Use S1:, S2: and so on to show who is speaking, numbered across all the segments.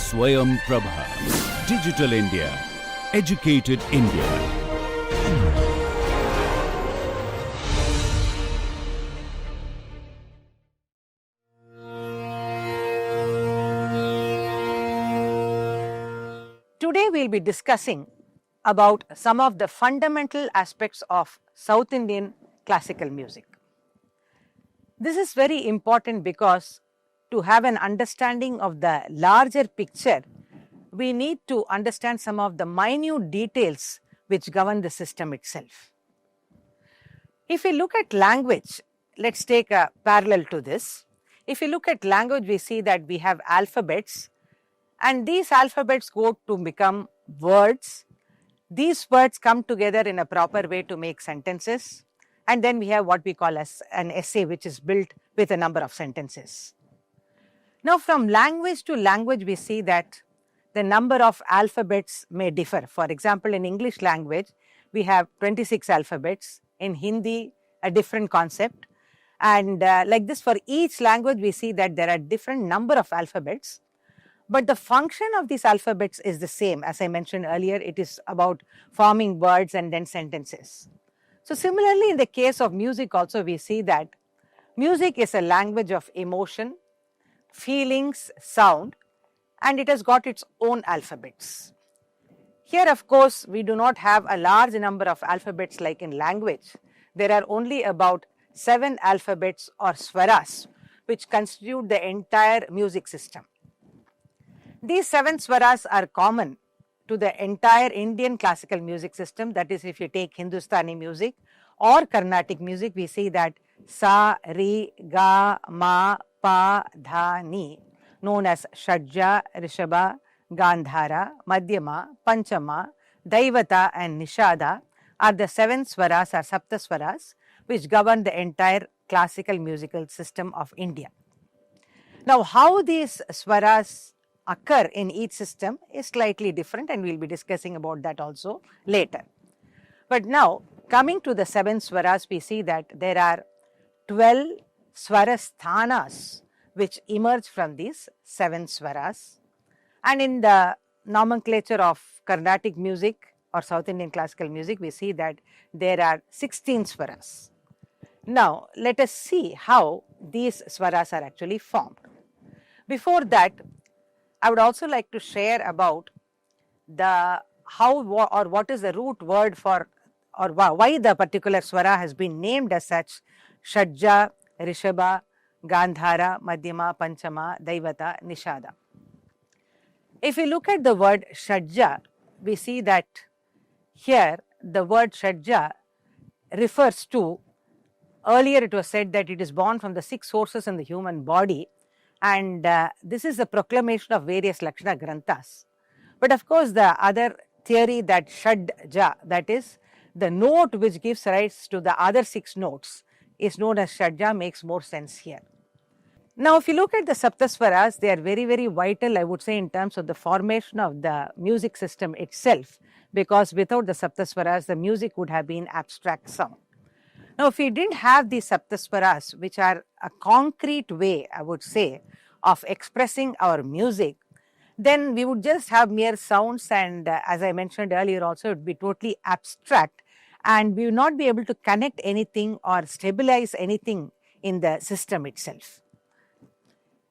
S1: Swayam Prabha. Digital India. Educated India.
S2: Today we'll be discussing about some of the fundamental aspects of South Indian classical music. This is very important because to have an understanding of the larger picture, we need to understand some of the minute details which govern the system itself. If we look at language, let's take a parallel to this. If we look at language, we see that we have alphabets, and these alphabets go to become words. These words come together in a proper way to make sentences, and then we have what we call as an essay, which is built with a number of sentences. Now, from language to language, we see that the number of alphabets may differ. For example, in English language, we have 26 alphabets. In Hindi, a different concept. And like this, for each language, we see that there are different number of alphabets. But the function of these alphabets is the same. As I mentioned earlier, it is about forming words and then sentences. So similarly, in the case of music also, we see that music is a language of emotion, feelings, sound, and it has got its own alphabets. Here, of course, we do not have a large number of alphabets like in language. There are only about 7 alphabets or swaras, which constitute the entire music system. These 7 swaras are common to the entire Indian classical music system. That is, if you take Hindustani music or Carnatic music, we see that sa, ri, ga, ma, pa, dha, ni, known as Shadja, Rishabha, Gandhara, Madhyama, Panchama, Daivata and Nishada are the 7 swaras or Sapta swaras which govern the entire classical musical system of India. Now, how these swaras occur in each system is slightly different, and we will be discussing about that also later. But now, coming to the 7 swaras, we see that there are 12 swarasthanas which emerge from these 7 swaras. And in the nomenclature of Carnatic music or South Indian classical music, we see that there are 16 swaras. Now, let us see how these swaras are actually formed. Before that, I would also like to share about the how or what is the root word for, or why the particular swara has been named as such: Shadja, Rishabha, Gandhara, Madhyama, Panchama, Daivata, Nishada. If we look at the word Shadja, we see that here the word Shadja refers to, earlier it was said that it is born from the 6 sources in the human body, and this is the proclamation of various Lakshana Granthas. But of course, the other theory that Shadja, that is the note which gives rise to the other 6 notes, is known as Shadja, makes more sense here. Now, if you look at the Saptaswaras, they are very, very vital, I would say, in terms of the formation of the music system itself, because without the Saptaswaras, the music would have been abstract sound. Now, if we didn't have these Saptaswaras, which are a concrete way, I would say, of expressing our music, then we would just have mere sounds, and as I mentioned earlier also, it would be totally abstract, and we would not be able to connect anything or stabilize anything in the system itself.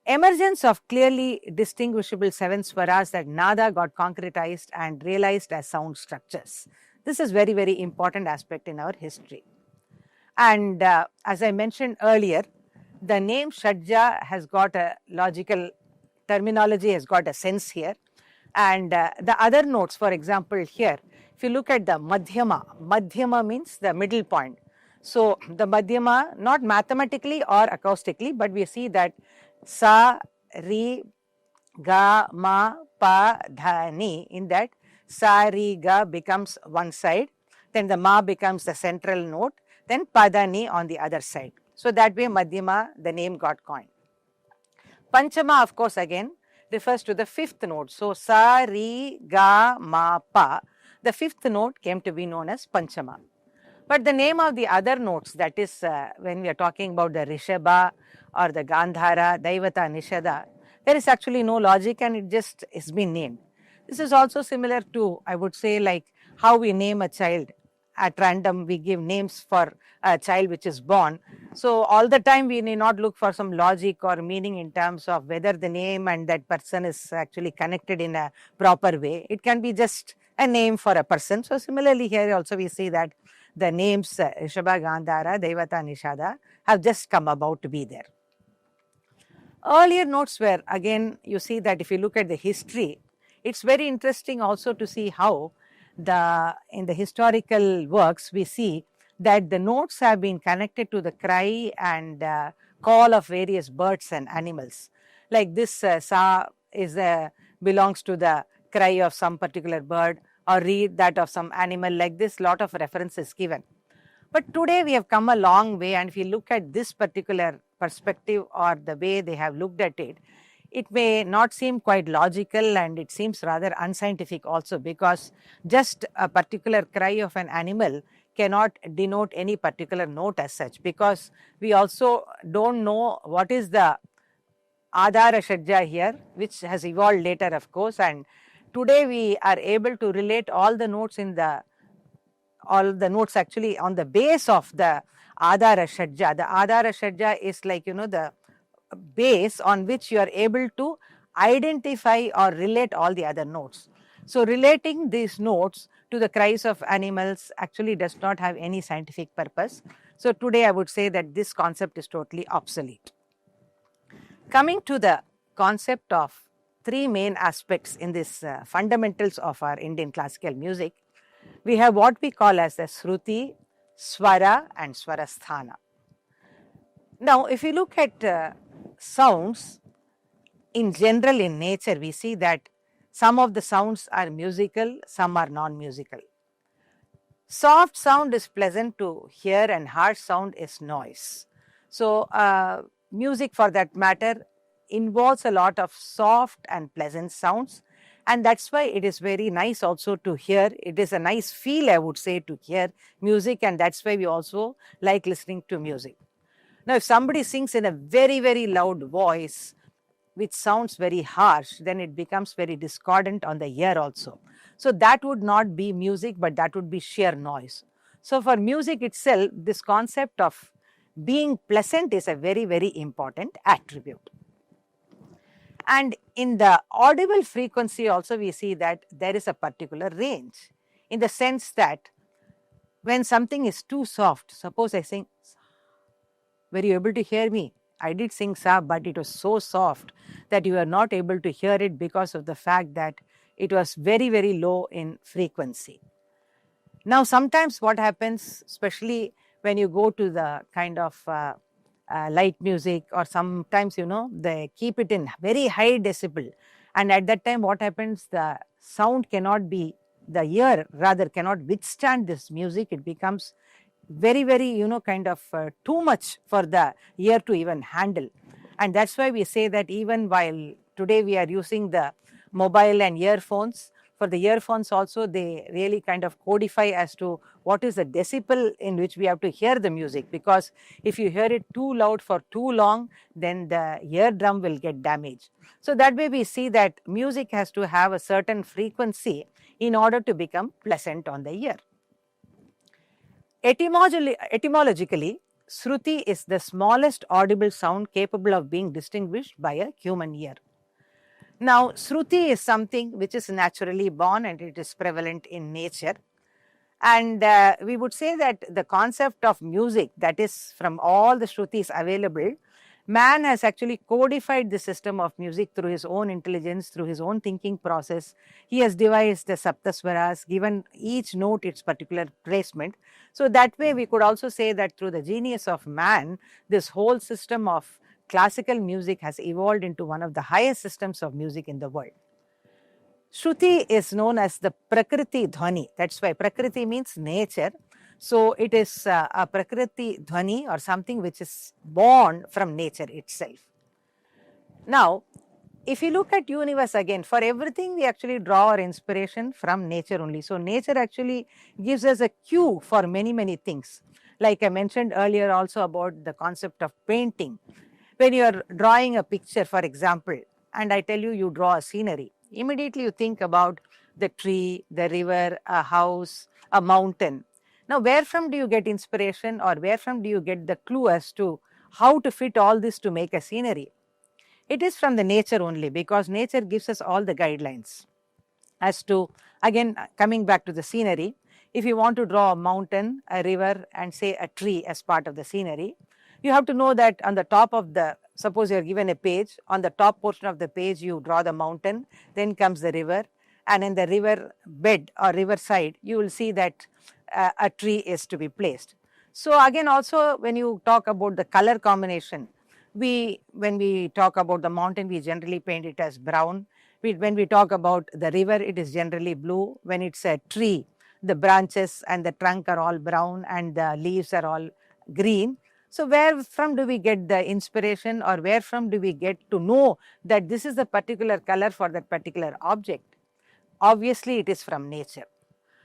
S2: Emergence of clearly distinguishable 7 swaras, that nada got concretized and realized as sound structures. This is very, very important aspect in our history. And as I mentioned earlier, the name Shadja has got a logical terminology, has got a sense here. And the other notes, for example, here, if you look at the Madhyama, Madhyama means the middle point. So the Madhyama, not mathematically or acoustically, but we see that sa, ri, ga, ma, pa, dha, ni, in that sa, ri, ga becomes one side, then the ma becomes the central note, then pa, dha, ni on the other side. So that way Madhyama, the name got coined. Panchama, of course, again refers to the 5th note. So sa, ri, ga, ma, pa, the 5th note came to be known as Panchama. But the name of the other notes, that is when we are talking about the Rishabha or the Gandhara, Daivata, Nishada, There is actually no logic and it just is been named. This is also similar to, I would say, like how we name a child at random. We give names for a child which is born. So all the time we need not look for some logic or meaning in terms of whether the name and that person is actually connected in a proper way. It can be just a name for a person. So similarly here also we see that the names Rishabha, Gandhara, Devata, Nishada have just come about to be there. Earlier notes were, again, you see that if you look at the history, it's very interesting also to see how in the historical works we see that the notes have been connected to the cry and call of various birds and animals. Like this sa is belongs to the cry of some particular bird, or read that of some animal. Like this, lot of references given. But today we have come a long way, and if you look at this particular perspective or the way they have looked at it, it may not seem quite logical and it seems rather unscientific also, because just a particular cry of an animal cannot denote any particular note as such, because we also don't know what is the Adhara Shajja here, which has evolved later of course, and today we are able to relate all the notes actually on the base of the Adhara Shajja. The Adhara Shajja is like, the base on which you are able to identify or relate all the other notes. So relating these notes to the cries of animals actually does not have any scientific purpose. So today I would say that this concept is totally obsolete. Coming to the concept of three main aspects in this fundamentals of our Indian classical music, we have what we call as the Shruti, Swara and Swarasthana. Now, if you look at sounds in general in nature, we see that some of the sounds are musical, some are non-musical. Soft sound is pleasant to hear and harsh sound is noise. So, music for that matter involves a lot of soft and pleasant sounds, and that's why it is very nice also to hear. It is a nice feel, I would say, to hear music, and that's why we also like listening to music. Now, if somebody sings in a very, very loud voice, which sounds very harsh, then it becomes very discordant on the ear also. So that would not be music, but that would be sheer noise. So for music itself, this concept of being pleasant is a very, very important attribute. And in the audible frequency also we see that there is a particular range, in the sense that when something is too soft, suppose I sing, were you able to hear me? I did sing sa, but it was so soft that you were not able to hear it because of the fact that it was very, very low in frequency. Now sometimes what happens, especially when you go to the kind of light music, or sometimes they keep it in very high decibel, and at that time what happens, the sound cannot be, the ear rather cannot withstand this music. It becomes very, very kind of too much for the ear to even handle. And that's why we say that even while today we are using the mobile and earphones, for the earphones also they really kind of codify as to what is the decibel in which we have to hear the music, because if you hear it too loud for too long, then the eardrum will get damaged. So that way we see that music has to have a certain frequency in order to become pleasant on the ear. Etymologically, Shruti is the smallest audible sound capable of being distinguished by a human ear. Now, Shruti is something which is naturally born and it is prevalent in nature. And we would say that the concept of music, that is from all the Shrutis available, man has actually codified the system of music through his own intelligence, through his own thinking process. He has devised the Saptaswaras, given each note its particular placement. So that way we could also say that through the genius of man, this whole system of classical music has evolved into one of the highest systems of music in the world. Shruti is known as the Prakriti Dhwani. That's why Prakriti means nature. So it is a Prakriti Dhwani, or something which is born from nature itself. Now, if you look at universe again, for everything we actually draw our inspiration from nature only. So nature actually gives us a cue for many, many things. Like I mentioned earlier also about the concept of painting. When you are drawing a picture, for example, and I tell you, you draw a scenery, immediately you think about the tree, the river, a house, a mountain. Now, where from do you get inspiration, or where from do you get the clue as to how to fit all this to make a scenery? It is from the nature only, because nature gives us all the guidelines as to, again, coming back to the scenery. If you want to draw a mountain, a river, and say a tree as part of the scenery, you have to know that on the top of the, suppose you are given a page, on the top portion of the page you draw the mountain, then comes the river, and in the river bed or river side you will see that a tree is to be placed. So again, also when you talk about the color combination, when we talk about the mountain, we generally paint it as brown. When we talk about the river, it is generally blue. When it's a tree, the branches and the trunk are all brown and the leaves are all green. So where from do we get the inspiration, or where from do we get to know that this is the particular color for that particular object? Obviously, it is from nature.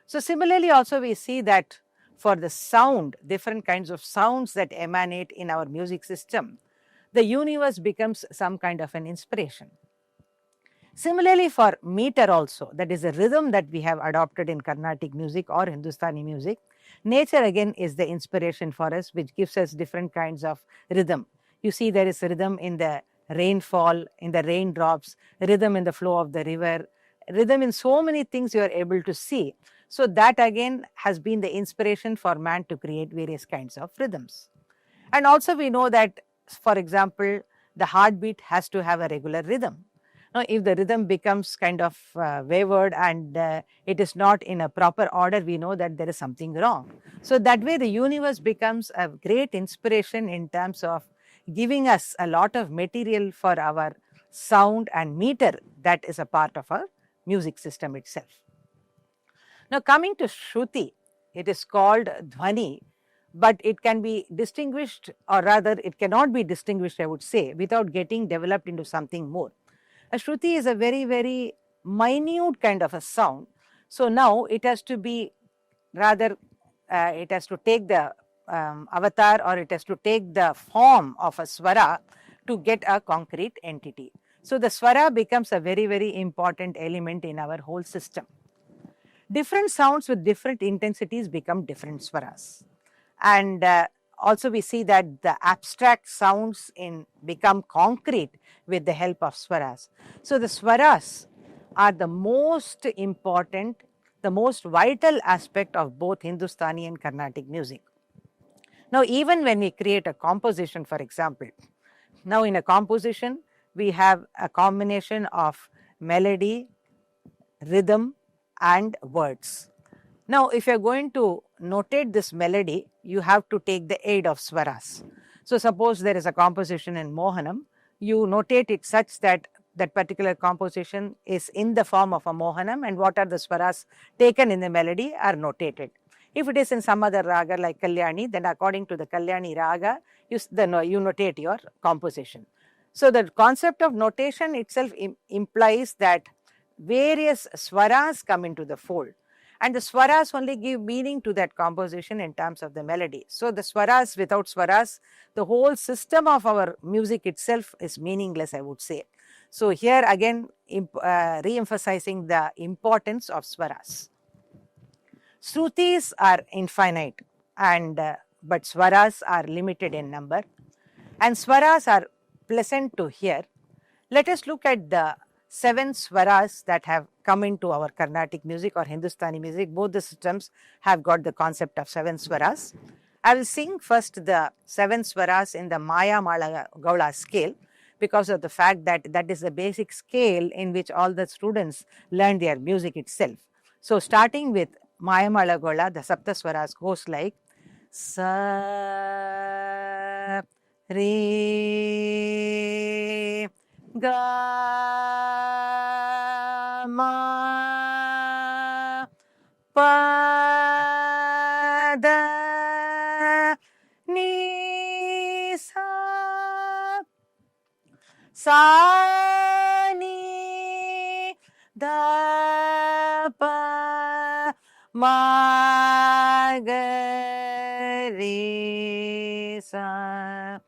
S2: So similarly also we see that for the sound, different kinds of sounds that emanate in our music system, the universe becomes some kind of an inspiration. Similarly for meter also, that is a rhythm that we have adopted in Carnatic music or Hindustani music, nature again is the inspiration for us, which gives us different kinds of rhythm. You see there is rhythm in the rainfall, in the raindrops, rhythm in the flow of the river, rhythm in so many things you are able to see. So that again has been the inspiration for man to create various kinds of rhythms. And also we know that, for example, the heartbeat has to have a regular rhythm. Now, if the rhythm becomes kind of wavered and it is not in a proper order, we know that there is something wrong. So that way the universe becomes a great inspiration in terms of giving us a lot of material for our sound and meter that is a part of our music system itself. Now, coming to Shruti, it is called Dhvani, but it can be distinguished, or rather it cannot be distinguished, I would say, without getting developed into something more. A Shruti is a very, very minute kind of a sound. So now it has to be rather, it has to take the avatar, or it has to take the form of a swara to get a concrete entity. So the swara becomes a very, very important element in our whole system. Different sounds with different intensities become different swaras. And also we see that the abstract sounds become concrete with the help of swaras. So the swaras are the most important, the most vital aspect of both Hindustani and Carnatic music. Now, even when we create a composition, for example, now in a composition we have a combination of melody, rhythm and words. Now, if you are going to notate this melody, you have to take the aid of swaras. So, suppose there is a composition in Mohanam, you notate it such that that particular composition is in the form of a Mohanam, and what are the swaras taken in the melody are notated. If it is in some other raga like Kalyani, then according to the Kalyani raga, you notate your composition. So, the concept of notation itself implies that various swaras come into the fold, and the swaras only give meaning to that composition in terms of the melody. So the swaras, without swaras, the whole system of our music itself is meaningless, I would say. So here again re-emphasizing the importance of swaras. Shrutis are infinite, and but swaras are limited in number, and swaras are pleasant to hear. Let us look at the 7 swaras that have come into our Carnatic music or Hindustani music. Both the systems have got the concept of 7 swaras. I will sing first the 7 swaras in the Maya Mala Gaula scale, because of the fact that that is the basic scale in which all the students learn their music itself. So starting with Maya Mala Gaula, the Sapta swaras goes like Sa Re Ga Ma Pa Da Ni Sa Sa Ni Da Pa Ma Ga Re Sa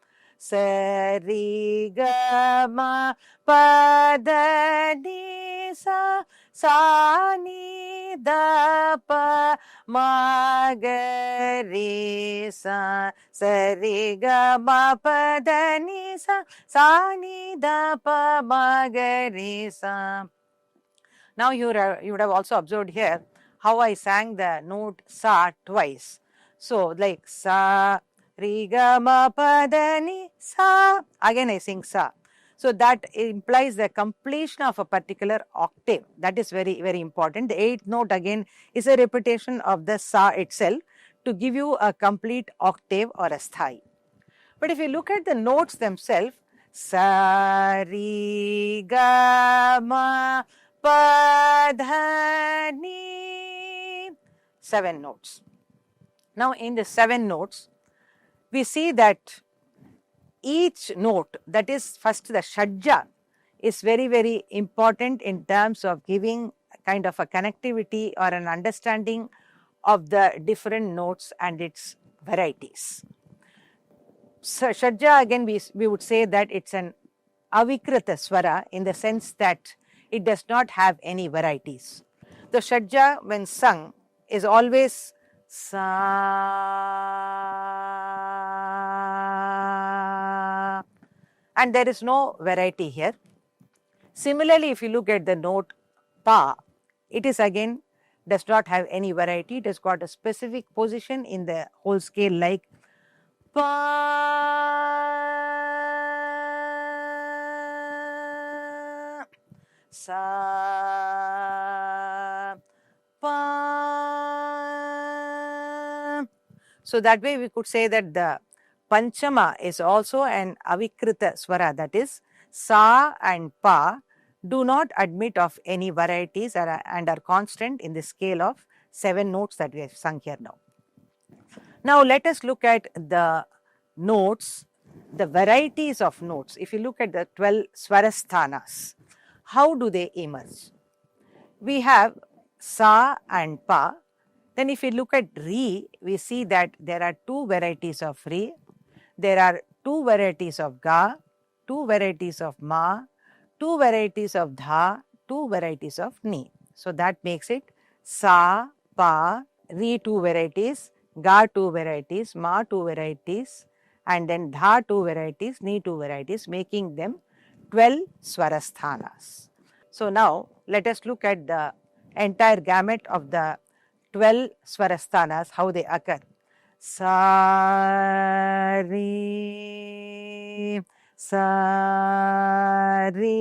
S2: sa ri ga ma pa da ni sa sa ni da pa ma ga re sa sa ri ga ma pa da ni sa ni da pa ma ga re sa. Now you would have also observed here how I sang the note sa twice. So like sa ri ga ma pa da ni sa, again I sing sa. So that implies the completion of a particular octave. That is very, very important. The eighth note again is a repetition of the sa itself to give you a complete octave or a sthai. But if you look at the notes themselves, sa ri ga ma pa dha ni, 7 notes. Now in the 7 notes, we see that each note, that is first the shadja, is very, very important in terms of giving kind of a connectivity or an understanding of the different notes and its varieties. So shadja, again we would say that it's an avikrita swara in the sense that it does not have any varieties. The shadja when sung is always sa, and there is no variety here. Similarly, if you look at the note pa, it is again does not have any variety. It has got a specific position in the whole scale like pa, sa, pa. So that way we could say that the Panchama is also an avikrita swara, that is sa and pa do not admit of any varieties and are constant in the scale of 7 notes that we have sung here now. Now let us look at the notes, the varieties of notes. If you look at the 12 swarasthanas, how do they emerge? We have sa and pa. Then if we look at re, we see that there are 2 varieties of re, there are 2 varieties of ga, 2 varieties of ma, 2 varieties of dha, 2 varieties of ni. So that makes it sa, pa, re 2 varieties, ga 2 varieties, ma 2 varieties, and then dha 2 varieties, ni 2 varieties, making them 12 swarasthanas. So now let us look at the entire gamut of the 12 swarasthanas, how they occur. Sa, re, sa, re,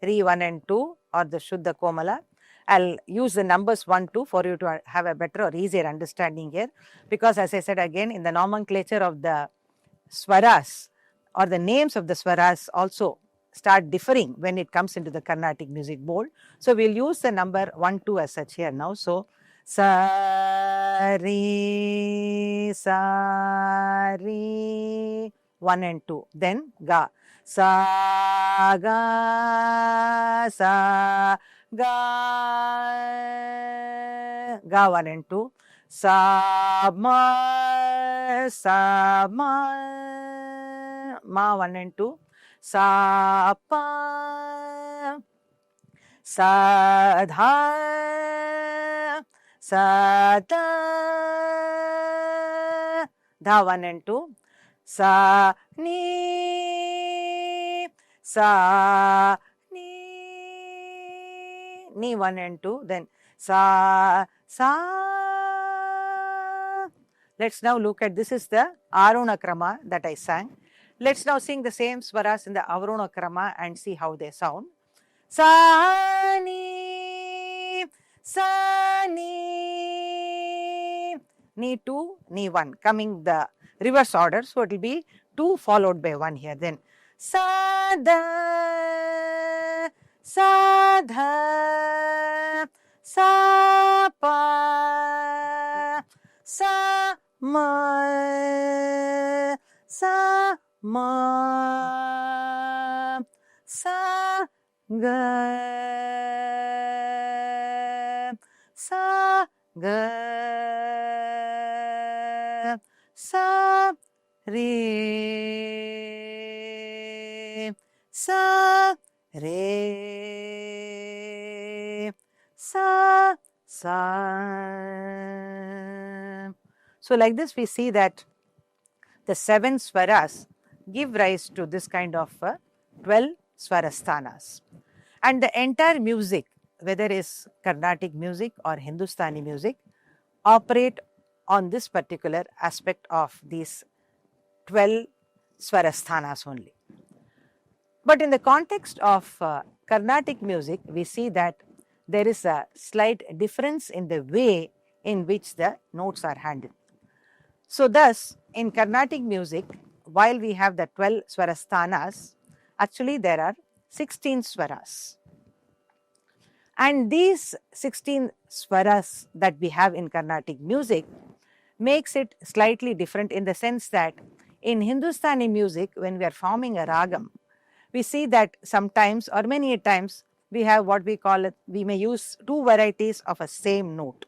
S2: re 1 and 2 or the Shuddha Komala. I'll use the numbers 1, 2 for you to have a better or easier understanding here, because as I said again, in the nomenclature of the swaras or the names of the swaras also start differing when it comes into the Carnatic music board. So we'll use the number 1, 2 as such here now. So sa, re, 1 and 2. Then ga, sa, ga, ga 1 and 2. Sa, ma, ma 1 and 2. Sa, pa, sa, dha, sa, dha 1 and 2. Sa, ni, ni 1 and 2. Then sa. Let's now look at, this is the Aruna Krama that I sang. Let's now sing the same swaras in the Avarona Krama and see how they sound. Sa, ni, ni 2, ni 1, coming the reverse order. So it will be 2 followed by 1 here. Then sa, da, sa, dha, sa, pa, sa, ma, sa, ma, sa, ga, sa, ga, sa, re, sa, re, sa, sa. So like this we see that the 7 swaras give rise to this kind of 12 swarasthanas. And the entire music, whether it is Carnatic music or Hindustani music, operate on this particular aspect of these 12 swarasthanas only. But in the context of Carnatic music, we see that there is a slight difference in the way in which the notes are handled. So thus, in Carnatic music, while we have the 12 swarasthanas, actually there are 16 swaras. And these 16 swaras that we have in Carnatic music makes it slightly different in the sense that in Hindustani music, when we are forming a ragam, we see that sometimes or many times we have what we call it, we may use 2 varieties of a same note.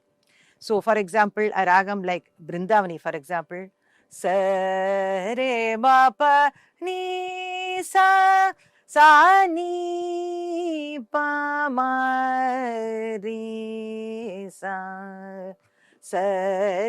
S2: So for example, a ragam like Brindavani, for example, sa re ma pa ni sa sa ni pa ma re sa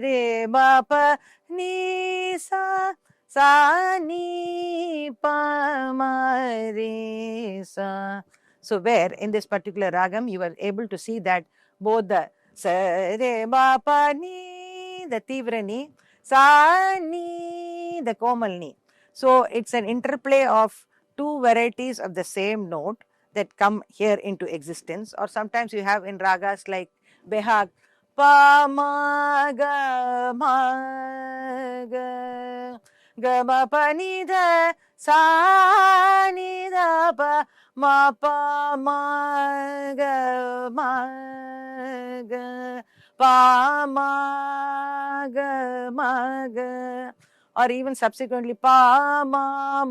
S2: re ma pa ni sa sa ni pa ma re sa. So where in this particular ragam you are able to see that both the sa re ma pa ni, the tivra ni, sa ni, the komal ni. So it's an interplay of 2 varieties of the same note that come here into existence, or sometimes you have in ragas like Behag, pa ma ga ma pa ni da sa ni da pa ma pa ma ga pa ma ga, or even subsequently pa ma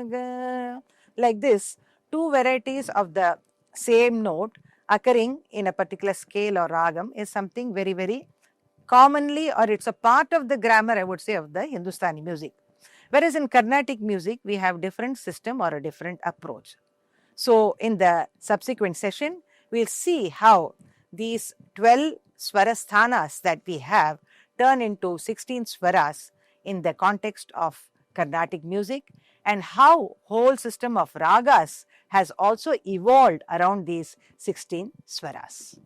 S2: ga. Like this, 2 varieties of the same note occurring in a particular scale or ragam is something very, very commonly, or it's a part of the grammar, I would say, of the Hindustani music. Whereas in Carnatic music, we have different system or a different approach. So in the subsequent session, we'll see how these 12 swarasthanas that we have turn into 16 swaras in the context of Carnatic music, and how whole system of ragas has also evolved around these 16 swaras.